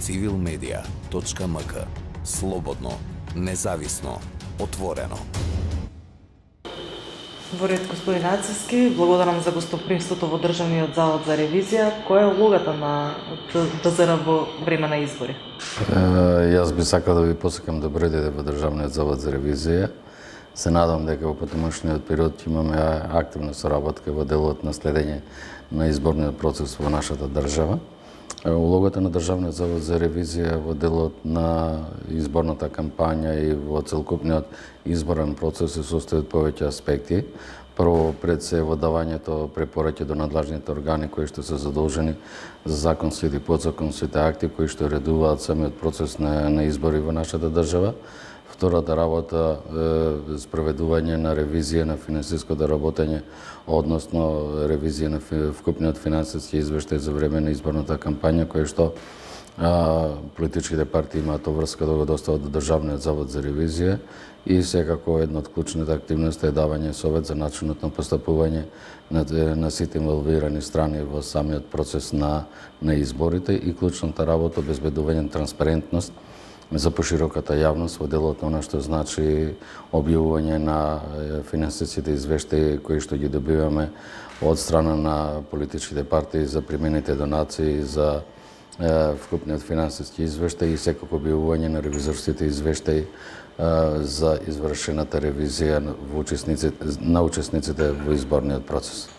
civilmedia.mk. Слободно, независно, отворено. Во ред, господин Ацевски, благодарам за гостопримството во Државниот завод за ревизија. Која е улогата на ДЗР во време на избори? Јас би сакал да ви посакам добро дојде во Државниот завод за ревизија. Се надам дека во потомошниот период имаме активна соработка во делот на следење на изборниот процес во нашата држава. Улогата на Државниот завод за ревизија во делот на изборната кампања и во целокупниот изборен процес се состои од повеќе аспекти. Прво, пред се во давањето препораки до надлажните органи кои што се задолжени за законските и подзаконските акти кои што редуваат самиот процес на избори во нашата држава. Втората работа е спроведување на ревизија на финансиското работење, односно ревизија на вкупниот финансиски извештај за време на изборната кампања, кој што политичките партии имаат обврска да го достават до Државниот завод за ревизија и секако една од клучните активности е давање совет за начинот на постапување на сите инволвирани страни во самиот процес на изборите и клучната работа обезбедување на транспарентност за пошироката јавност во делот на она што значи објавување на финансиските извештаи кои што ги добиваме од страна на политичките партии за примените донации за вкупниот финансиски извештај и секако објавување на ревизорските извештаи за извршената ревизија на учесниците во изборниот процес.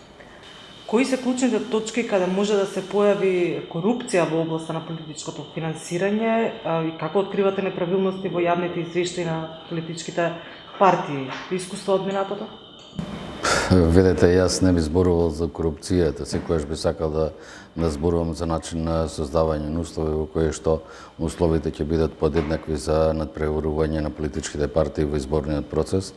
Кои се клучните точки каде може да се појави корупција во областа на политичкото финансирање и како откривате неправилности во јавните извештаи на политичките партии? Искуство од минатото? Видете, јас не би зборувал за корупцијата, секојаш би сакал да зборувам за начин на создавање на услови во кои што условите ќе бидат подеднакви за надпреварување на политичките партии во изборниот процес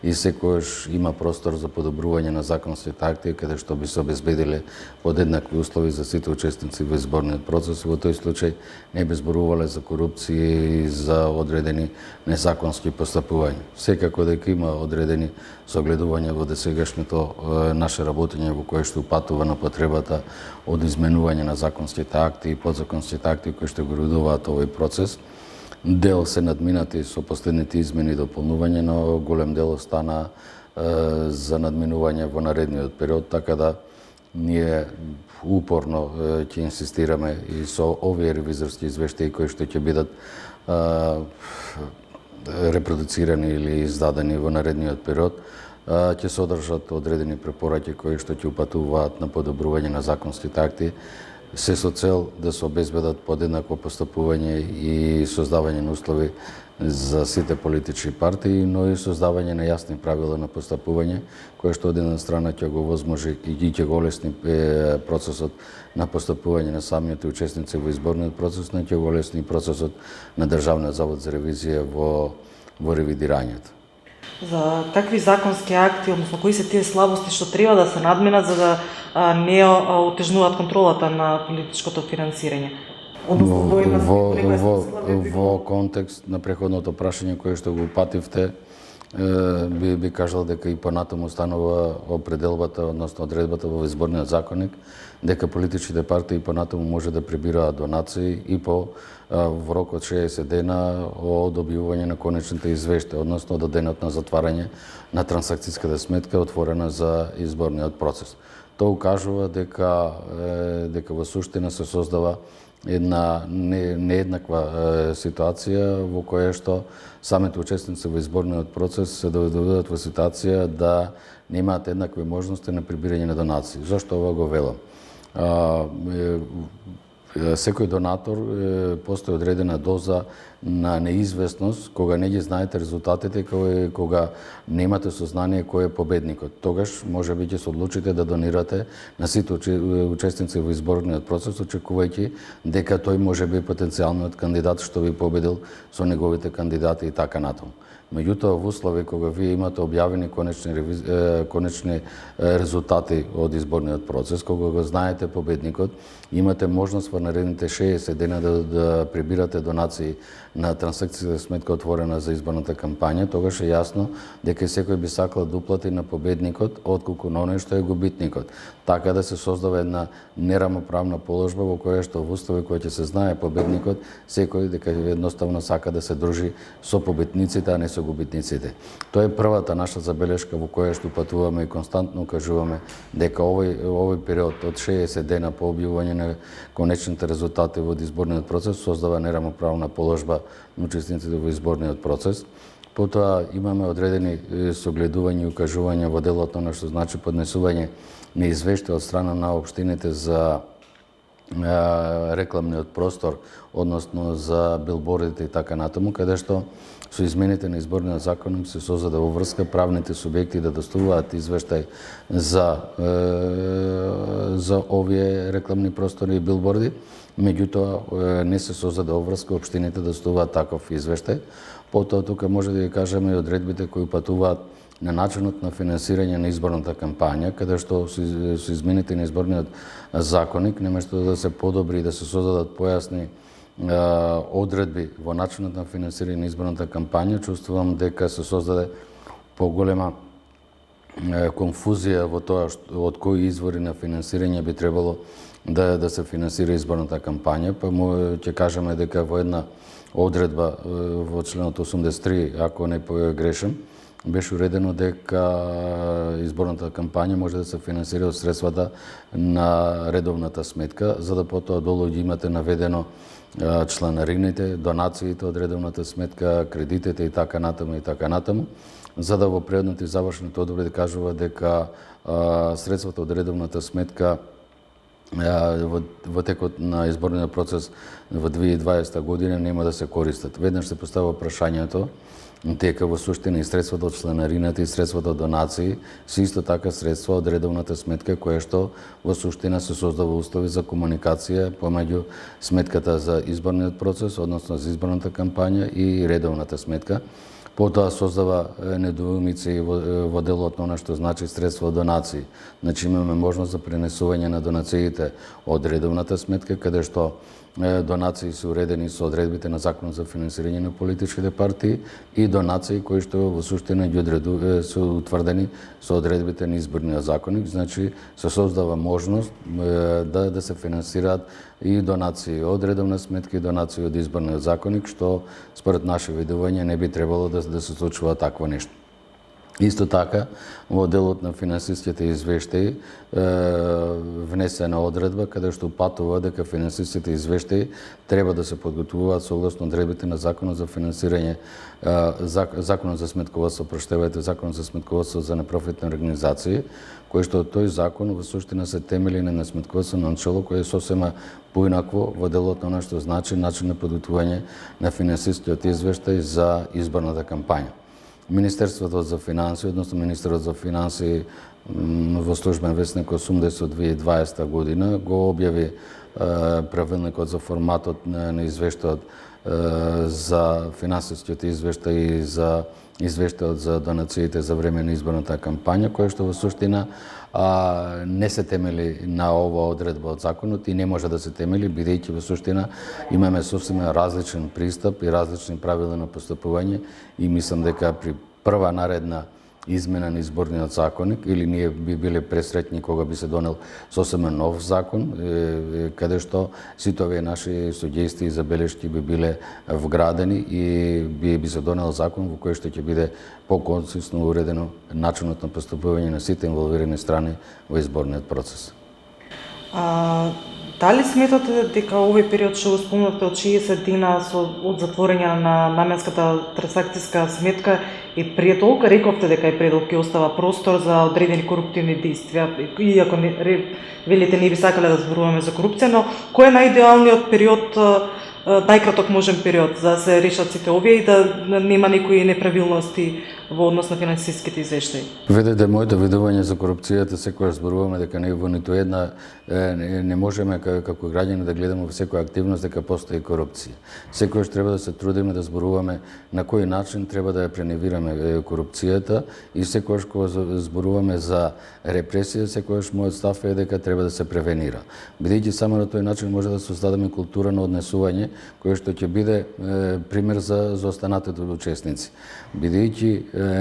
и секојаш има простор за подобрување на законските акти каде што би се обезбедиле подеднакви услови за сите учесници во изборниот процес. Во тој случај не би зборувале за корупција и за одредени незаконски постапувања. Секако дека има одредени согледувања во досегашното наше работење во кое што упатува на потребата од изменување на законските акти и подзаконските акти кои што го редуваат овој процес. Дел се надминати со последните измени и дополнување, но голем дел остана за надминување во наредниот период, така да ние упорно ќе инсистираме и со овие ревизорски извештаи кои што ќе бидат репродуцирани или издадени во наредниот период, ќе содржат одредени препораки кои што ќе упатуваат на подобрување на законските акти, се со цел да се обезбедат подеднакво постапување и создавање на услови за сите политички партии, но и создавање на јасни правила на постапување, кое што од една страна ќе го возможи и ќе го олесни процесот на постапување на самите учесници во изборниот процес, но ќе го олесни процесот на Државниот завод за ревизија во ревидирањето. За такви законски акти, односно кои се тие слабости што треба да се надминат за да не отежнуваат контролата на политичкото финансирање? Во контекст на преходното прашање кое што го упативте, би кажал дека и понатаму станува определбата, односно одредбата во изборниот законник, дека политичките партии понатаму може да прибираат донации и во рок од 60 дена од објавување на конечните извештаи, односно до денот на затварање на трансакцијската сметка отворена за изборниот процес. Тоа укажува дека во суштина се создава една нееднаква ситуација во која што самите учесници во изборниот процес се доведуваат во ситуација да немаат еднакви можности на прибирање на донации. Зошто ова го велам? Секој донатор постои одредена доза на неизвестност кога не ги знаете резултатите, кога немате сознание кој е победникот. Тогаш може би ќе се одлучите да донирате на сите учесници во изборниот процес, очекувајќи дека тој може би потенцијалниот кандидат што би победил со неговите кандидати и така натаму. Меѓутоа, во услови кога вие имате објавени конечни резултати од изборниот процес, кога го знаете победникот, имате можност во наредните 60 дена да прибирате донации на трансакцијата сметка отворена за изборната кампања, тогаш е јасно дека секој би сакал да уплати на победникот отколку на оној што е губитникот. Така да се создава една нерамоправна положба во која што во услови кој ќе се знае победникот, секој дека едноставно сака да се дружи со победниците, а не со губитниците. Тоа е првата наша забелешка во која што патуваме и константно кажуваме дека овој период од 60 дена по објавување на конечните резултати во изборниот процес создава нерамоправна положба на учесниците во изборниот процес. Потоа имаме одредени согледувања и укажувања во делот на што значи поднесување на извештај од страна на општините за рекламниот простор, односно за билбордите и така натаму, каде што со измените на изборниот закон се создаде врска правните субјекти да доставуваат извештај за овие рекламни простори и билборди, меѓутоа не се создаде врска општините да доставуваат таков извештај. Потоа тука може да ги кажеме и одредбите кои патуваат на начинот на финансирање на изборната кампања, каде што со измените на изборниот законник, наместо да се подобри и да се создадат појасни одредби во начинот на финансирање на изборната кампања, чувствувам дека се создаде поголема конфузија во тоа од кои извори на финансирање би требало да се финансира изборната кампања, па ќе кажеме дека во една одредба во членот 83, ако не погрешам, беше уредено дека изборната кампања може да се финансира од средствата на редовната сметка, за да потоа долу ги имате наведено чланарините, донациите од редовната сметка, кредитите и така натаму, за да во предните и завршните одредби да кажува дека средствата од редовната сметка во текот на изборниот процес во 2020 година нема да се користат. Веднаш се поставува прашањето дека во суштина и средствата од чланарината и средствата од донации се исто така средства од редовната сметка, која што во суштина се создава услови за комуникација помеѓу сметката за изборниот процес, односно за изборната кампања и редовната сметка. Потоа создава недоумици во делот на она што значи средства од донации. Значи имаме можност за пренесување на донациите од редовната сметка, каде што донации се уредени со одредбите на Законот за финансирање на политичките партии и донации кои што во суштина ги се утврдени со одредбите на изборниот законник. Значи се создава можност да се финансираат и донации од редовна сметка и донации од изборниот законник, што според наше видување не би требало да се случува такво нешто. Исто така, во делот на финансиските извештаи внесена одредба каде што упатува дека финансиските извештаи треба да се подготвуваат согласно одредбите на Законот за финансирање, Законот за сметководство, Законот за сметководство за непрофитни организации, кој што тој закон во суштина се темели на сметководствено начело кое е сосема поинакво во делот на она што значи начин на подготвување на финансискиот извештај за изборната кампања. Министерството за финансии, односно Министерот за финансии во службен весник 80 од 2020 година го објави правилникот за форматот на извештајот за финансискиот извештај и за извештајот за донациите за време на изборната кампања, кој што во суштина не се темели на ова одредба од законот и не може да се темели, бидејќи во суштина имаме сосема различен пристап и различни правила на постапување и мислам дека при прва наредна измена на изборниот законник или ние би биле пресреќни кога би се донел сосема нов закон, каде што сите овие наши суѓестии и забелешки би биле вградени и би се донел закон во кој што ќе биде поконцизно уредено начинот на постапување на сите инволвирани страни во изборниот процес. Дали сметате дека овој период што го спомнавте од 60 дена од затворање на наменската трансакцијска сметка и пред толку рековте дека и предолг ќе остава простор за одредени коруптивни действија, иако велите не би сакале да зборуваме за корупција, но кој е најидеалниот период, најкраток можен период за да се решат сите овие и да нема некои неправилности во однос на финансиските извештаи? Видете, моето видување за корупцијата секогаш зборуваме дека не во ниту една не можеме како граѓани да гледаме во секоја активност дека постои корупција. Секогаш треба да се трудиме да зборуваме на кој начин треба да ја преневираме корупцијата и секогаш кога зборуваме за репресија, секогаш мојот став е дека треба да се превенира. Бидејќи само на тој начин може да создадеме култура на однесување која што ќе биде пример за останатите учесници. Бидејќи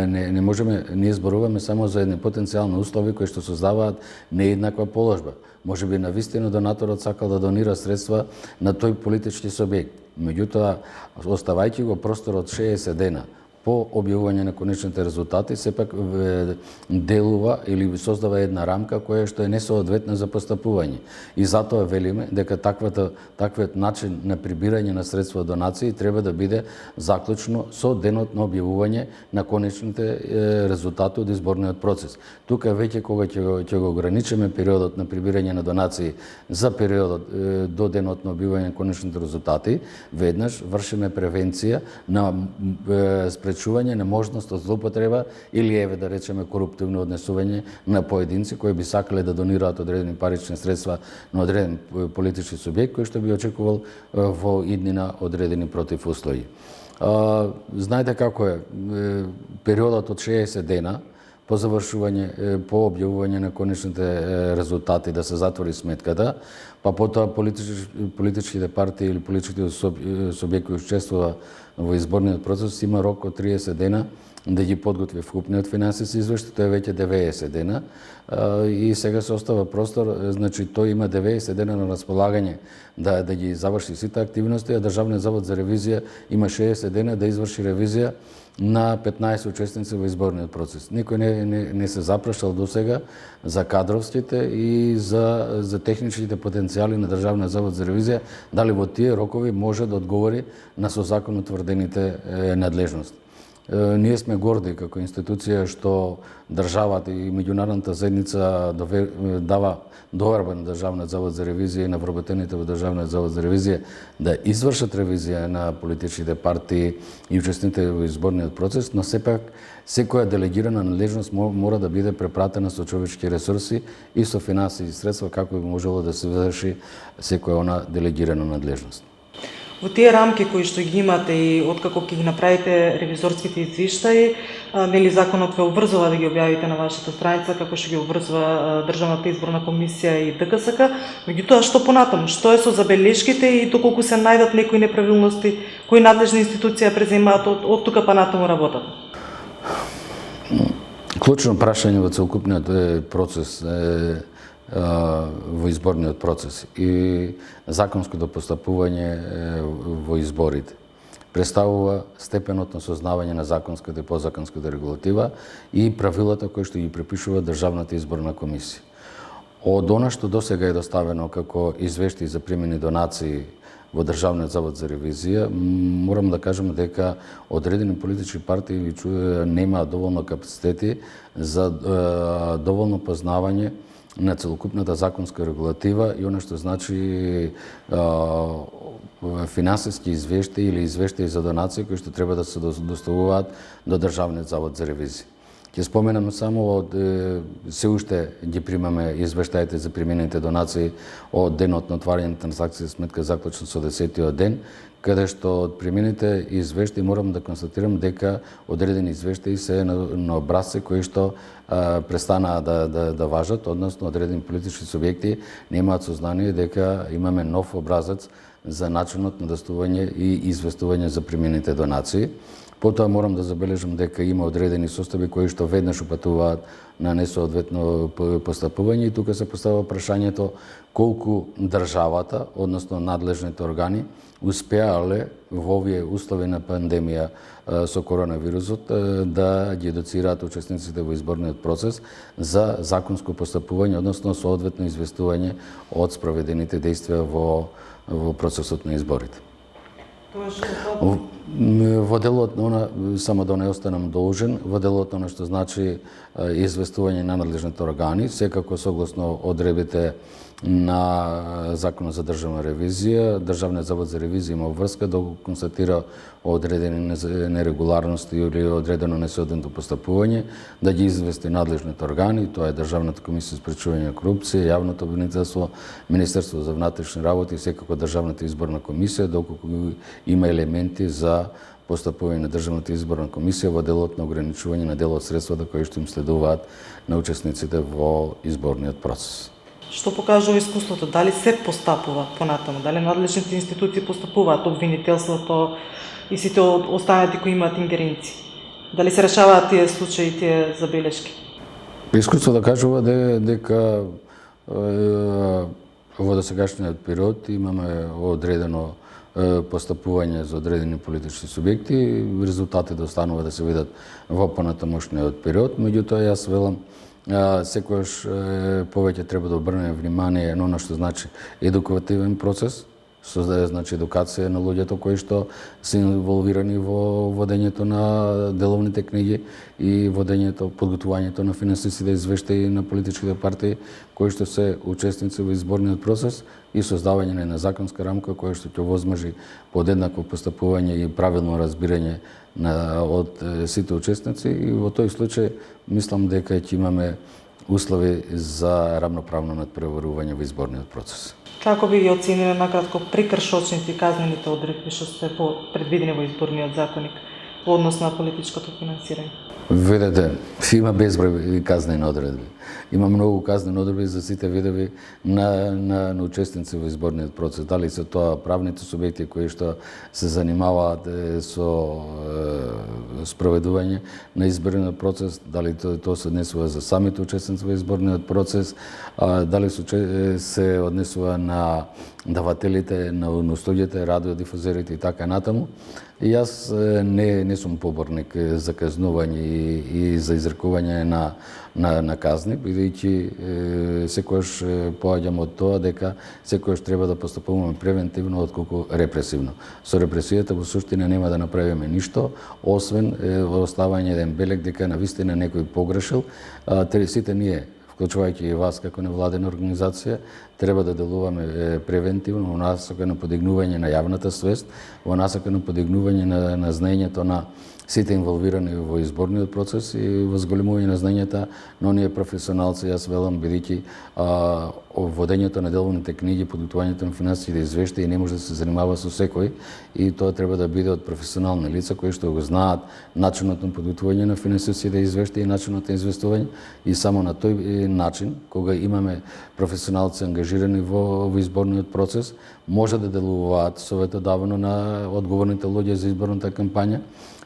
не можеме, ние зборуваме само за едни потенцијални услови кои што создаваат нееднаква положба. Може би навистина донаторот сакал да донира средства на тој политички субјект. Меѓутоа, оставајќи го просторот 60 дена по објавување на конечните резултати, сепак делува или создава една рамка која што е несоодветна за постапување. И затоа велиме дека таквиот начин на прибирање на средства од донации треба да биде заклучно со денот на објавување на конечните резултати од изборниот процес. Тука веќе кога ќе го ограничиме периодот на прибирање на донации за периодот до денот на објавување на конечните резултати, веднаш вршиме превенција на спречување на можност од злоупотреба или еве да речеме коруптивно однесување на поединци кои би сакале да донираат одредени парични средства на одреден политички субјект кој што би очекувал во иднина одредени противуслови. Знаете како е периодот од 60 дена по завршување, по објавување на конечните резултати да се затвори сметката, па потоа политичките партии или политичките субјекти кои учествува во изборниот процес има рок од 30 дена да ги подготви вкупниот финансиски извештај, тоа е веќе 90 дена и сега се остава простор, значи тој има 90 дена на располагање да ги заврши сите активности, а Државниот завод за ревизија има 60 дена да изврши ревизија на 15 учесници во изборниот процес. Никој не се запрашал до сега за кадровските и за техничките потенцијали на Државниот завод за ревизија, дали во тие рокови може да одговори на со закон утврдените надлежности. Ние сме горди како институција што државата и меѓународната заедница дава доверба на Државниот завод за ревизија и на вработените во Државниот завод за ревизија да извршат ревизија на политичките партии и учесниците во изборниот процес, но сепак секоја делегирана надлежност мора да биде препратена со човечки ресурси и со финансиски средства како би можело да се врши секоја она делегирана надлежност. Во тие рамки кои што ги имате и откако ќе ги направите ревизорските извештаи, нели законот ве обврзува да ги објавите на вашата страница, како што ги обврзува Државната изборна комисија и ДКСК, меѓутоа што понатаму, што е со забелешките и доколку се најдат некои неправилности, кои надлежни институции преземаат од тука па натаму работат? Клучно прашање во целокупниот процес во изборниот процес и законското постапување во изборите представува степенот на сознавање на законската и подзаконската регулатива и правилата кои што ги препишува Државната изборна комисија. Од она што досега е доставено како извештаи за примени донации во Државниот завод за ревизија, морам да кажам дека одредени политички партии немаат доволно капацитети за доволно познавање на целокупната законска регулатива и она што значи финансиски извештаи или извештаи за донации кои што треба да се доставуваат до Државниот завод за ревизија. Ќе споменам само се уште ги примаме извештаите за применените донации од денот на отварање на транзакција сметка заклучно со 10-тиот ден, каде што од примените извештаи морам да констатирам дека одредени извештаи се на образци кои што престанаа да важат, односно одредени политички субјекти немаат сознание дека имаме нов образец за начинот на доставување и известување за примените донации. Потоа морам да забележам дека има одредени состави кои што веднаш упатуваат на несоодветно постапување и тука се поставува прашањето колку државата, односно надлежните органи, успеале во овие услови на пандемија со коронавирусот да ги едуцираат учесниците во изборниот процес за законско постапување, односно соодветно известување од спроведените дејствија во процесот на изборите. Во делот на само да не останам должен, во делот на што значи известување на надлежните органи, секако согласно одредбите на Законот за државна ревизија. Државниот завод за ревизија има врска да го констатира одредени нерегуларности или одредено несоодветно постапување, да ги извести надлежните органи, тоа е Државната комисија за спречување на корупција, Јавното обвинителство, Министерство за внатрешни работи и секако Државната изборна комисија, доколку има елементи за постапување на Државната изборна комисија во делот на ограничување на дел од средствата кои што им следуваат на учесниците во изборниот процес. Што покажува искуството? Дали се постапува понатаму? Дали надлежните институции постапуваат, обвинителството и сите останати кои имаат ингеренции? Дали се решаваат тие случаи, тие забелешки? Искуството кажува дека во досегашниот период имаме одредено постапување за одредени политички субјекти, резултатите останува да се видат во понатамошниот период, меѓутоа јас велам секогаш повеќе треба да обрнеме внимание на она што значи едукативен процес, што значи едукација на луѓето кои што се инволвирани во водењето на деловните книги и водењето, подготвувањето на финансиските извештаи на политичките партии кои што се учесници во изборниот процес и создавање на една законска рамка која што ќе возможи подеднакво постапување и правилно разбирање од сите учесници и во тој случај мислам дека ќе имаме услови за рамноправно надпреварување во изборниот процес. Како би ги оцениле накратко прекршочните и казнените одредби што се предвидени во изборниот законник во однос на политичкото финансирање? Видете, има безброј казнени одредби. Има многу казнени одредби за сите видови на учесници во изборниот процес. Дали се тоа правните субјекти кои што се занимаваат со спроведување на изборниот процес, дали тоа се однесува за самите учесници во изборниот процес, дали се однесува на давателите на услугите, радиодифузерите и така натаму. И јас не сум поборник за казнување и за изрекување на казни, бидејќи секогаш поаѓам од тоа дека секогаш треба да постапуваме превентивно отколку репресивно. Со репресијата во суштина нема да направиме ништо, освен оставање еден белег дека навистина некој погрешил. Сите ние, вклучувајќи и вас како невладена организација, треба да делуваме превентивно во насока на подигнување на јавната свест, во насока на подигнување на знаењето на сите инволвирани во изборниот процес и возголемување на знаењата на оние професионалци, јас велам, бидејќи водењето на деловните книги, подготвувањето на финансиските извештаи не може да се занимава со секој и тоа треба да биде од професионални лица кои што го знаат начинот на подготвување на финансиските извештаи и начинот на известување и само на тој начин, кога имаме професионалци ангажирани во изборниот процес, може да делуваат советодавно на одговорните луѓе за изборната кампања,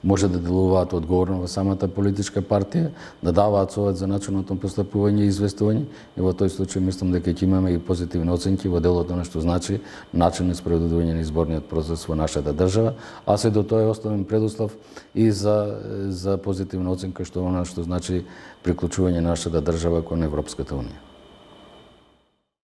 може да делуваат одговорно во самата политичка партија, да даваат совет за начинот на постапување и известување и во тој случај мислам дека ќе имаме и позитивни оценки во делот на што значи начин на спроведување на изборниот процес во нашата држава, а се до тоа е основен предуслов и за позитивна оценка што значи приклучување на нашата држава кон Европската унија.